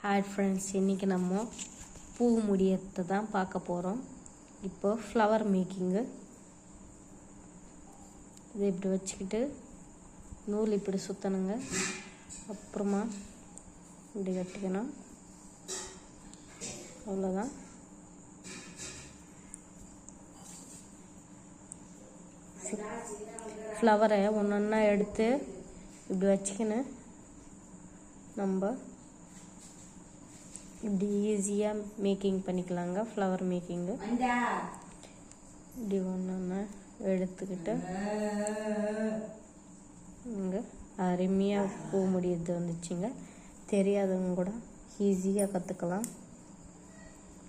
Hi friends, இன்றைக்கி நம்ம பூ முடியத்தை தான் பார்க்க போகிறோம். இப்போ ஃப்ளவர் மேக்கிங்கு. இதை இப்படி வச்சுக்கிட்டு நூல் இப்படி சுற்றணுங்க. அப்புறமா இப்படி கட்டிக்கணும். அவ்வளோதான். ஃப்ளவரை ஒன்று ஒன்றா எடுத்து இப்படி வச்சுக்கின்னு நம்ம இப்படி ஈஸியாக மேக்கிங் பண்ணிக்கலாங்க. ஃப்ளவர் மேக்கிங்கு இப்படி ஒன்று ஒன்று எடுத்துக்கிட்டு இங்கே அருமையாக பூ முடியறது வந்துச்சுங்க. தெரியாதவங்க கூட ஈஸியாக கற்றுக்கலாம்.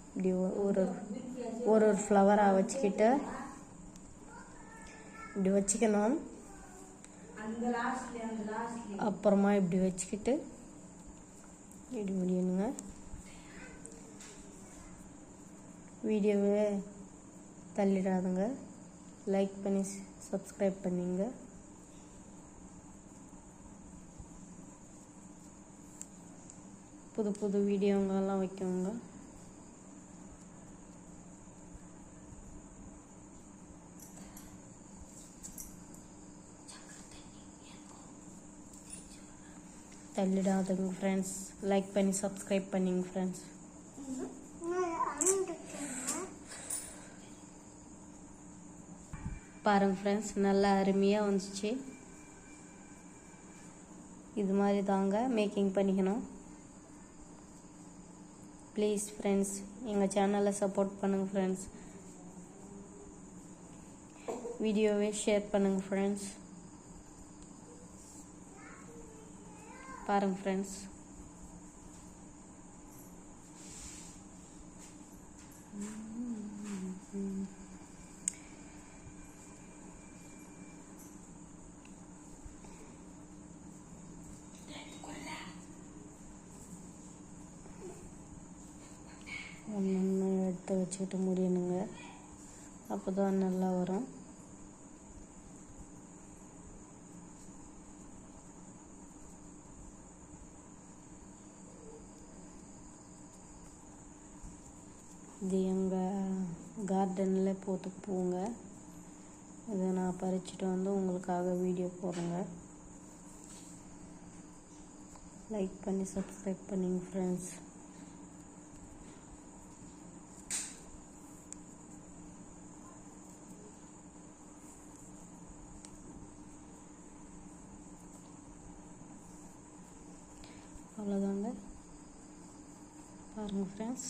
இப்படி ஒரு ஒரு ஃப்ளவராக வச்சுக்கிட்டு இப்படி வச்சுக்கணும். அப்புறமா இப்படி வச்சுக்கிட்டு இப்படி முடியணுங்க. வீடியோவை தள்ளிடாதுங்க. லைக் பண்ணி சப்ஸ்கிரைப் பண்ணிங்க. புது புது வீடியோங்கெல்லாம் வைக்கோங்க. தள்ளிடாதுங்க ஃப்ரெண்ட்ஸ். லைக் பண்ணி சப்ஸ்கிரைப் பண்ணிங்க ஃப்ரெண்ட்ஸ். பாருங்கள் ஃப்ரெண்ட்ஸ், நல்லா அருமையாக வந்துச்சு. இது மாதிரி தாங்க மேக்கிங் பண்ணிக்கணும். ப்ளீஸ் ஃப்ரெண்ட்ஸ், எங்கள் சேனலை சப்போர்ட் பண்ணுங்கள் ஃப்ரெண்ட்ஸ். வீடியோவை ஷேர் பண்ணுங்கள் ஃப்ரெண்ட்ஸ். பாருங்கள் ஃப்ரெண்ட்ஸ். ஒன்று எடுத்து வச்சுக்கிட்டு முடியணுங்க. அப்போ தான் நல்லா வரும். இது எங்கள் கார்டனில் போட்டு பூங்க. இதை நான் பறிச்சுட்டு வந்து உங்களுக்காக வீடியோ போடுறேங்க. லைக் பண்ணி சப்ஸ்கிரைப் பண்ணிங்க ஃப்ரெண்ட்ஸ். அவ்வளோதாங்க. பாருங்கள் ஃப்ரெண்ட்ஸ்.